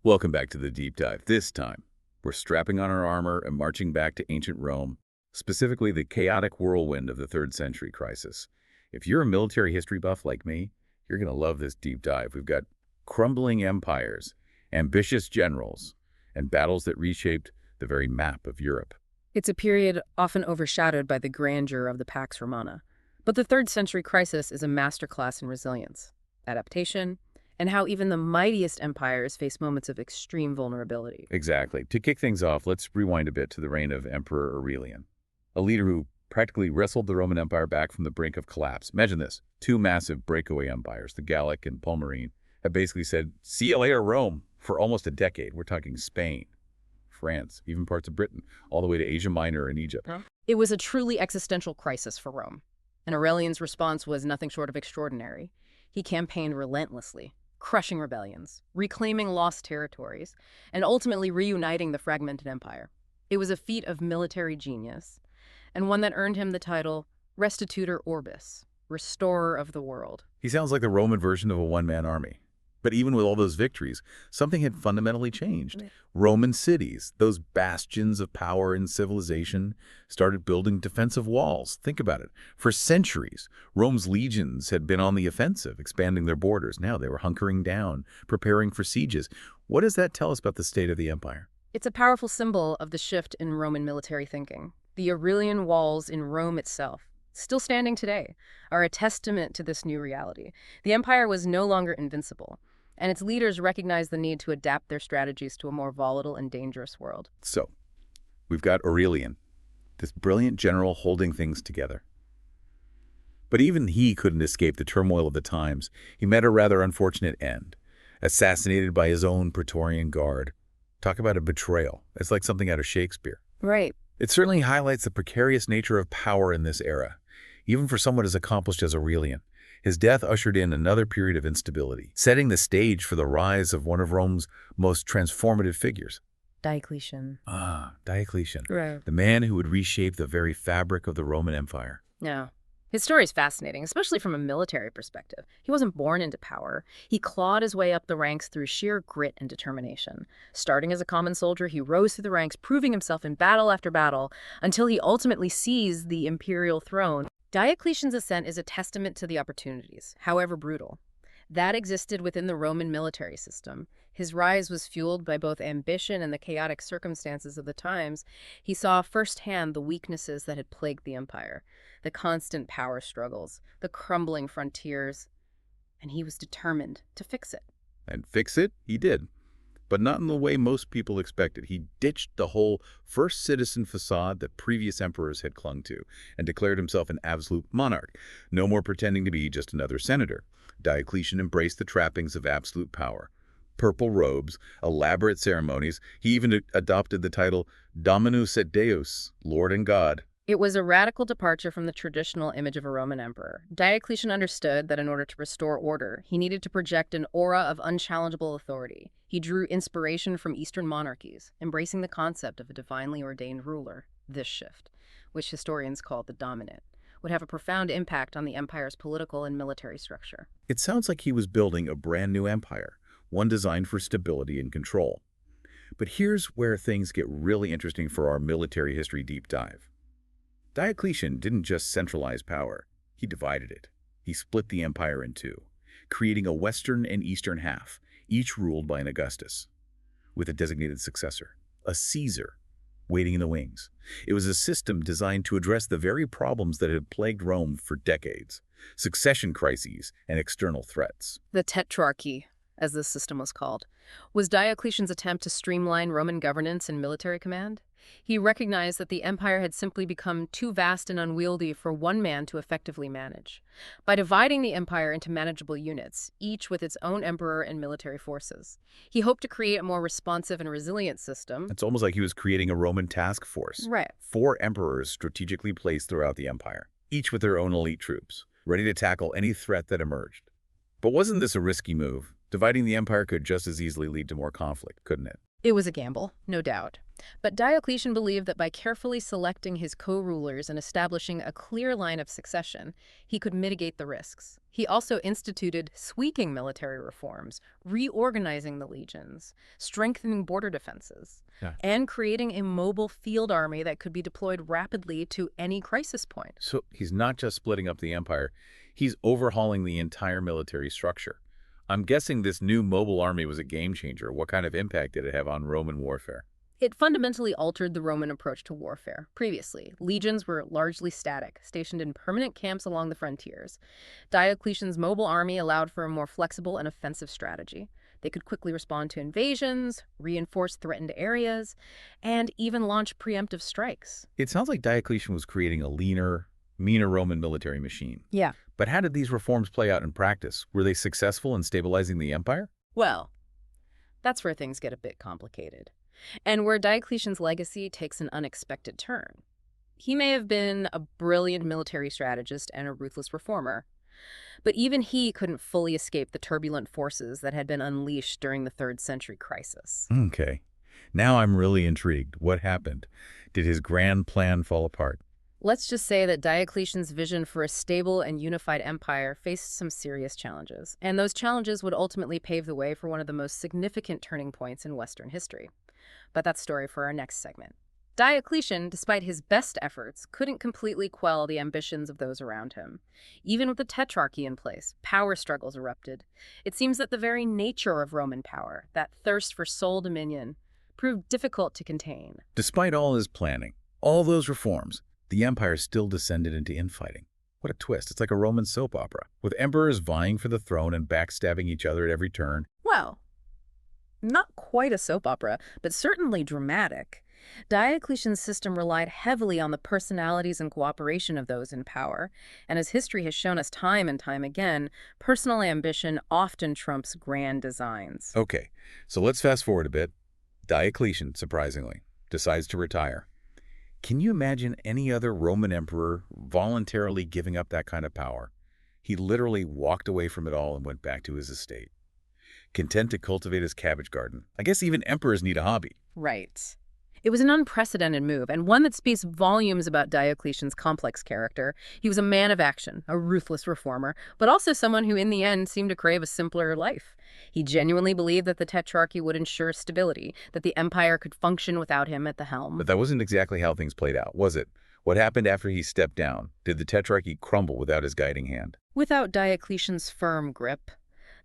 Welcome back to the deep dive. This time, we're strapping on our armor and marching back to ancient Rome, specifically the chaotic whirlwind of the 3rd century crisis. If you're a military history buff like me, you're going to love this deep dive. We've got crumbling empires, ambitious generals, and battles that reshaped the very map of Europe. It's a period often overshadowed by the grandeur of the Pax Romana. But the 3rd century crisis is a masterclass in resilience, adaptation, and how even the mightiest empires face moments of extreme vulnerability. Exactly. To kick things off, let's rewind a bit to the reign of Emperor Aurelian, a leader who practically wrestled the Roman Empire back from the brink of collapse. Imagine this. 2 massive breakaway empires, the Gallic and Palmyrene, have basically said, see you later, Rome, for almost a decade. We're talking Spain, France, even parts of Britain, all the way to Asia Minor and Egypt. It was a truly existential crisis for Rome, and Aurelian's response was nothing short of extraordinary. He campaigned relentlessly, crushing rebellions, reclaiming lost territories, and ultimately reuniting the fragmented empire. It was a feat of military genius, and one that earned him the title Restitutor Orbis, restorer of the world. He sounds like the Roman version of a one-man army. But even with all those victories, something had fundamentally changed. Roman cities, those bastions of power and civilization, started building defensive walls. Think about it. For centuries, Rome's legions had been on the offensive, expanding their borders. Now they were hunkering down, preparing for sieges. What does that tell us about the state of the empire? It's a powerful symbol of the shift in Roman military thinking. The Aurelian walls in Rome itself, still standing today, are a testament to this new reality. The empire was no longer invincible, and its leaders recognized the need to adapt their strategies to a more volatile and dangerous world. So, we've got Aurelian, this brilliant general holding things together. But even he couldn't escape the turmoil of the times. He met a rather unfortunate end, assassinated by his own Praetorian Guard. Talk about a betrayal. It's like something out of Shakespeare. Right. It certainly highlights the precarious nature of power in this era, even for someone as accomplished as Aurelian. His death ushered in another period of instability, setting the stage for the rise of one of Rome's most transformative figures. Diocletian. Diocletian, Right. the man who would reshape the very fabric of the Roman Empire. Yeah. His story is fascinating, especially from a military perspective. He wasn't born into power. He clawed his way up the ranks through sheer grit and determination. Starting as a common soldier, he rose through the ranks, proving himself in battle after battle, until he ultimately seized the imperial throne. Diocletian's ascent is a testament to the opportunities, however brutal, that existed within the Roman military system. His rise was fueled by both ambition and the chaotic circumstances of the times. He saw firsthand the weaknesses that had plagued the empire, the constant power struggles, the crumbling frontiers, and he was determined to fix it. And fix it, he did. But not in the way most people expected. He ditched the whole first citizen facade that previous emperors had clung to and declared himself an absolute monarch. No more pretending to be just another senator. Diocletian embraced the trappings of absolute power. Purple robes, elaborate ceremonies. He even adopted the title Dominus et Deus, Lord and God. It was a radical departure from the traditional image of a Roman emperor. Diocletian understood that in order to restore order, he needed to project an aura of unchallengeable authority. He drew inspiration from Eastern monarchies, embracing the concept of a divinely ordained ruler. This shift, which historians call the dominant, would have a profound impact on the empire's political and military structure. It sounds like he was building a brand new empire, one designed for stability and control. But here's where things get really interesting for our military history deep dive. Diocletian didn't just centralize power, he divided it. He split the empire in two, creating a western and eastern half, each ruled by an Augustus, with a designated successor, a Caesar, waiting in the wings. It was a system designed to address the very problems that had plagued Rome for decades, succession crises and external threats. The Tetrarchy, as this system was called, was Diocletian's attempt to streamline Roman governance and military command. He recognized that the empire had simply become too vast and unwieldy for one man to effectively manage. By dividing the empire into manageable units, each with its own emperor and military forces, he hoped to create a more responsive and resilient system. It's almost like he was creating a Roman task force. Right. 4 emperors strategically placed throughout the empire, each with their own elite troops, ready to tackle any threat that emerged. But wasn't this a risky move? Dividing the empire could just as easily lead to more conflict, couldn't it? It was a gamble, no doubt. But Diocletian believed that by carefully selecting his co-rulers and establishing a clear line of succession, he could mitigate the risks. He also instituted sweeping military reforms, reorganizing the legions, strengthening border defenses, Yeah. and creating a mobile field army that could be deployed rapidly to any crisis point. So he's not just splitting up the empire, he's overhauling the entire military structure. I'm guessing this new mobile army was a game changer. What kind of impact did it have on Roman warfare? It fundamentally altered the Roman approach to warfare. Previously, legions were largely static, stationed in permanent camps along the frontiers. Diocletian's mobile army allowed for a more flexible and offensive strategy. They could quickly respond to invasions, reinforce threatened areas, and even launch preemptive strikes. It sounds like Diocletian was creating a leaner, meaner Roman military machine. Yeah. But how did these reforms play out in practice? Were they successful in stabilizing the empire? Well, that's where things get a bit complicated, and where Diocletian's legacy takes an unexpected turn. He may have been a brilliant military strategist and a ruthless reformer, but even he couldn't fully escape the turbulent forces that had been unleashed during the 3rd century crisis. Okay. Now I'm really intrigued. What happened? Did his grand plan fall apart? Let's just say that Diocletian's vision for a stable and unified empire faced some serious challenges, and those challenges would ultimately pave the way for one of the most significant turning points in Western history. But that's a story for our next segment. Diocletian, despite his best efforts, couldn't completely quell the ambitions of those around him. Even with the Tetrarchy in place, power struggles erupted. It seems that the very nature of Roman power, that thirst for sole dominion, proved difficult to contain. Despite all his planning, all those reforms, the empire still descended into infighting. What a twist. It's like a Roman soap opera, with emperors vying for the throne and backstabbing each other at every turn. Well, not quite a soap opera, but certainly dramatic. Diocletian's system relied heavily on the personalities and cooperation of those in power, and as history has shown us time and time again, personal ambition often trumps grand designs. Okay, so let's fast forward a bit. Diocletian, surprisingly, decides to retire. Can you imagine any other Roman emperor voluntarily giving up that kind of power? He literally walked away from it all and went back to his estate, content to cultivate his cabbage garden. I guess even emperors need a hobby. Right. It was an unprecedented move, and one that speaks volumes about Diocletian's complex character. He was a man of action, a ruthless reformer, but also someone who in the end seemed to crave a simpler life. He genuinely believed that the Tetrarchy would ensure stability, that the empire could function without him at the helm. But that wasn't exactly how things played out, was it? What happened after he stepped down? Did the Tetrarchy crumble without his guiding hand? Without Diocletian's firm grip,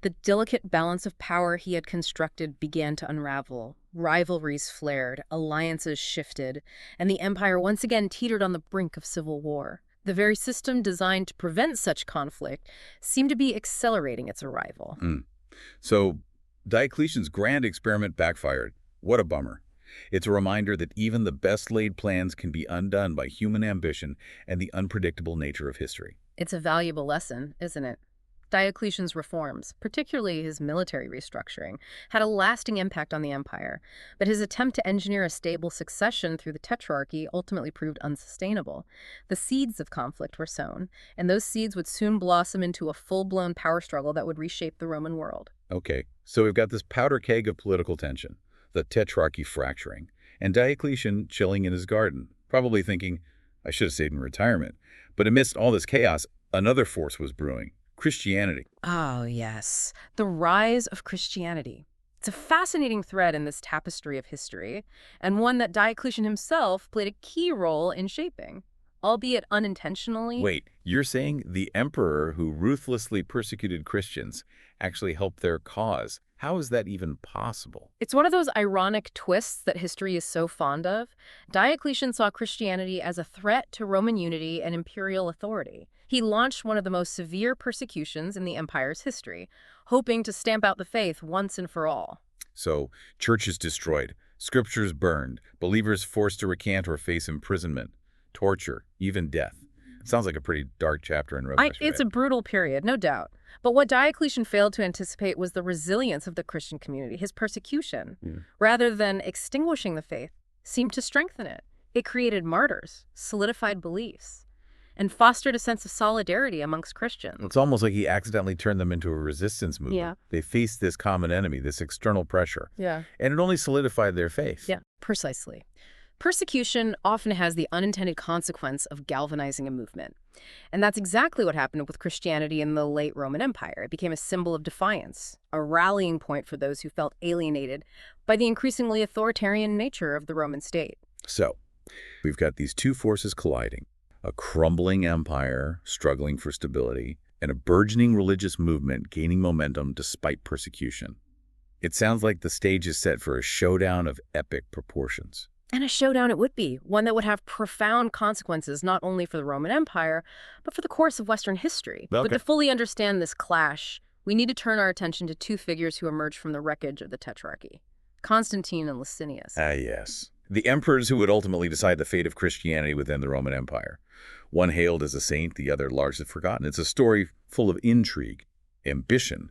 the delicate balance of power he had constructed began to unravel. Rivalries flared, alliances shifted, and the empire once again teetered on the brink of civil war. The very system designed to prevent such conflict seemed to be accelerating its arrival. So Diocletian's grand experiment backfired. What a bummer. It's a reminder that even the best-laid plans can be undone by human ambition and the unpredictable nature of history. It's a valuable lesson, isn't it? Diocletian's reforms, particularly his military restructuring, had a lasting impact on the empire, but his attempt to engineer a stable succession through the Tetrarchy ultimately proved unsustainable. The seeds of conflict were sown, and those seeds would soon blossom into a full-blown power struggle that would reshape the Roman world. Okay, so we've got this powder keg of political tension, the Tetrarchy fracturing, and Diocletian chilling in his garden, probably thinking, I should have stayed in retirement. But amidst all this chaos, another force was brewing. Christianity. Oh, yes. The rise of Christianity. It's a fascinating thread in this tapestry of history, and one that Diocletian himself played a key role in shaping, albeit unintentionally. Wait, you're saying the emperor who ruthlessly persecuted Christians actually helped their cause? How is that even possible? It's one of those ironic twists that history is so fond of. Diocletian saw Christianity as a threat to Roman unity and imperial authority. He launched one of the most severe persecutions in the empire's history, hoping to stamp out the faith once and for all. So, churches destroyed, scriptures burned, believers forced to recant or face imprisonment, torture, even death. Sounds like a pretty dark chapter in Roman history. It's a brutal period, no doubt. But what Diocletian failed to anticipate was the resilience of the Christian community. His persecution, rather than extinguishing the faith, seemed to strengthen it. It created martyrs, solidified beliefs. and fostered a sense of solidarity amongst Christians. It's almost like he accidentally turned them into a resistance movement. Yeah. They faced this common enemy, this external pressure, Yeah. and it only solidified their faith. Yeah, precisely. Persecution often has the unintended consequence of galvanizing a movement. And that's exactly what happened with Christianity in the late Roman Empire. It became a symbol of defiance, a rallying point for those who felt alienated by the increasingly authoritarian nature of the Roman state. So, we've got these two forces colliding, a crumbling empire struggling for stability, and a burgeoning religious movement gaining momentum despite persecution. It sounds like the stage is set for a showdown of epic proportions. And a showdown it would be, one that would have profound consequences not only for the Roman Empire, but for the course of Western history. Okay. But to fully understand this clash, we need to turn our attention to two figures who emerged from the wreckage of the Tetrarchy, Constantine and Licinius. Yes. The emperors who would ultimately decide the fate of Christianity within the Roman Empire. One hailed as a saint, the other largely forgotten. It's a story full of intrigue, ambition,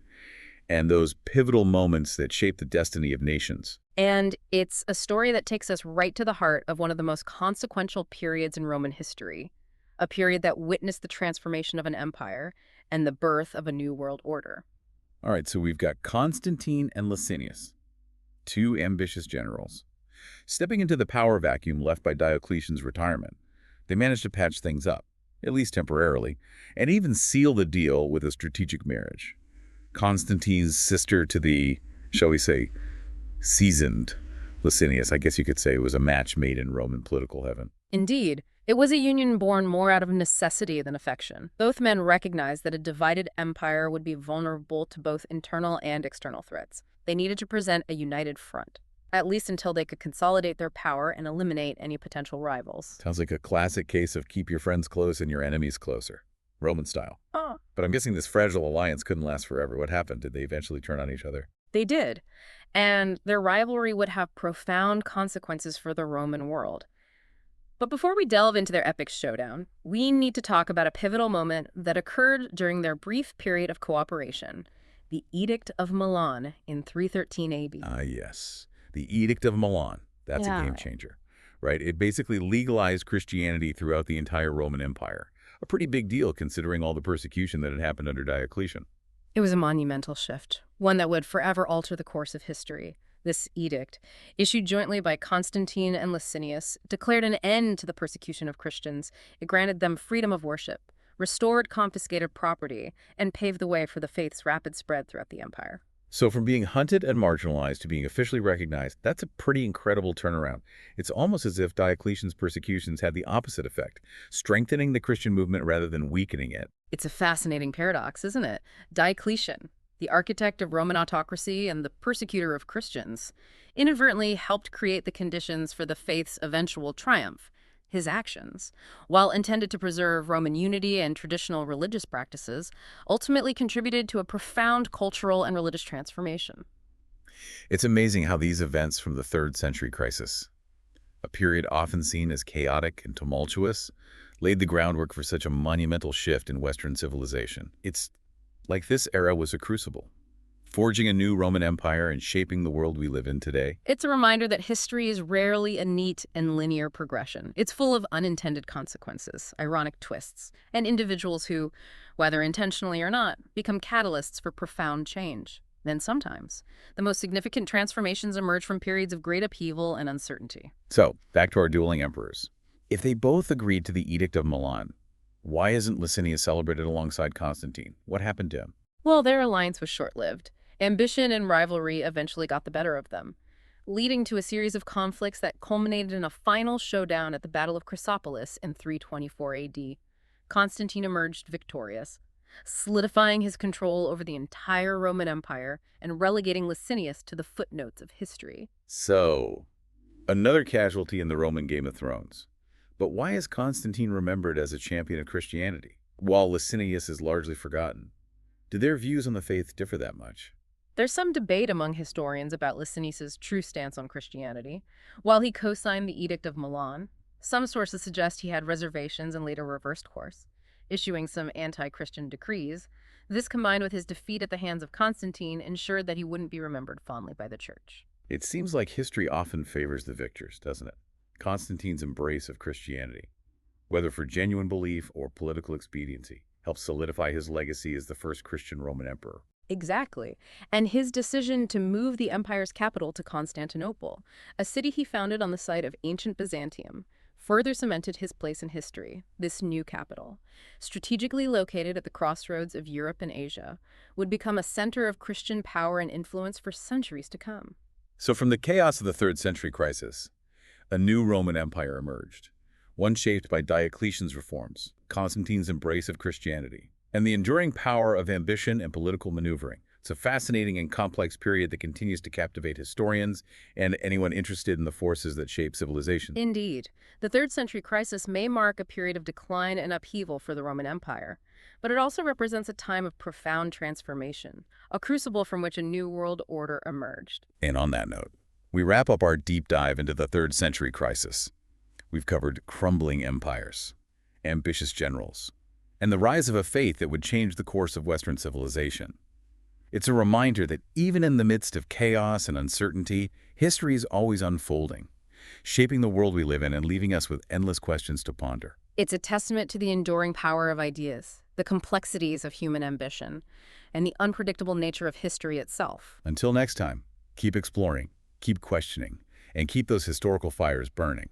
and those pivotal moments that shape the destiny of nations. And it's a story that takes us right to the heart of one of the most consequential periods in Roman history, a period that witnessed the transformation of an empire and the birth of a new world order. All right, so we've got Constantine and Licinius, two ambitious generals. Stepping into the power vacuum left by Diocletian's retirement, they managed to patch things up, at least temporarily, and even seal the deal with a strategic marriage. Constantine's sister to the, shall we say, seasoned Licinius. I guess you could say it was a match made in Roman political heaven. Indeed, it was a union born more out of necessity than affection. Both men recognized that a divided empire would be vulnerable to both internal and external threats. They needed to present a united front, at least until they could consolidate their power and eliminate any potential rivals. Sounds like a classic case of keep your friends close and your enemies closer, Roman style. Oh. But I'm guessing this fragile alliance couldn't last forever. What happened? Did they eventually turn on each other? They did, and their rivalry would have profound consequences for the Roman world. But before we delve into their epic showdown, we need to talk about a pivotal moment that occurred during their brief period of cooperation, the Edict of Milan in 313 AD. Yes. The Edict of Milan. That's a game changer, right? It basically legalized Christianity throughout the entire Roman Empire. A pretty big deal considering all the persecution that had happened under Diocletian. It was a monumental shift, one that would forever alter the course of history. This edict, issued jointly by Constantine and Licinius, declared an end to the persecution of Christians. It granted them freedom of worship, restored confiscated property, and paved the way for the faith's rapid spread throughout the empire. So from being hunted and marginalized to being officially recognized, that's a pretty incredible turnaround. It's almost as if Diocletian's persecutions had the opposite effect, strengthening the Christian movement rather than weakening it. It's a fascinating paradox, isn't it? Diocletian, the architect of Roman autocracy and the persecutor of Christians, inadvertently helped create the conditions for the faith's eventual triumph. His actions, while intended to preserve Roman unity and traditional religious practices, ultimately contributed to a profound cultural and religious transformation. It's amazing how these events from the 3rd century crisis, a period often seen as chaotic and tumultuous, laid the groundwork for such a monumental shift in Western civilization. It's like this era was a crucible, forging a new Roman Empire and shaping the world we live in today. It's a reminder that history is rarely a neat and linear progression. It's full of unintended consequences, ironic twists, and individuals who, whether intentionally or not, become catalysts for profound change. Then sometimes, the most significant transformations emerge from periods of great upheaval and uncertainty. So, back to our dueling emperors. If they both agreed to the Edict of Milan, why isn't Licinius celebrated alongside Constantine? What happened to him? Well, their alliance was short-lived. Ambition and rivalry eventually got the better of them, leading to a series of conflicts that culminated in a final showdown at the Battle of Chrysopolis in 324 AD. Constantine emerged victorious, solidifying his control over the entire Roman Empire and relegating Licinius to the footnotes of history. So, another casualty in the Roman Game of Thrones. But why is Constantine remembered as a champion of Christianity, while Licinius is largely forgotten? Do their views on the faith differ that much? There's some debate among historians about Licinius's true stance on Christianity. While he co-signed the Edict of Milan, some sources suggest he had reservations and later reversed course, issuing some anti-Christian decrees. This, combined with his defeat at the hands of Constantine, ensured that he wouldn't be remembered fondly by the church. It seems like history often favors the victors, doesn't it? Constantine's embrace of Christianity, whether for genuine belief or political expediency, helped solidify his legacy as the first Christian Roman emperor. Exactly. And his decision to move the empire's capital to Constantinople, a city he founded on the site of ancient Byzantium, further cemented his place in history. This new capital, strategically located at the crossroads of Europe and Asia, would become a center of Christian power and influence for centuries to come. So from the chaos of the 3rd century crisis, a new Roman Empire emerged, one shaped by Diocletian's reforms, Constantine's embrace of Christianity, and the enduring power of ambition and political maneuvering. It's a fascinating and complex period that continues to captivate historians and anyone interested in the forces that shape civilization. Indeed, the 3rd century crisis may mark a period of decline and upheaval for the Roman Empire, but it also represents a time of profound transformation, a crucible from which a new world order emerged. And on that note, we wrap up our deep dive into the 3rd century crisis. We've covered crumbling empires, ambitious generals, and the rise of a faith that would change the course of Western civilization. It's a reminder that even in the midst of chaos and uncertainty, history is always unfolding, shaping the world we live in and leaving us with endless questions to ponder. It's a testament to the enduring power of ideas, the complexities of human ambition, and the unpredictable nature of history itself. Until next time, keep exploring, keep questioning, and keep those historical fires burning.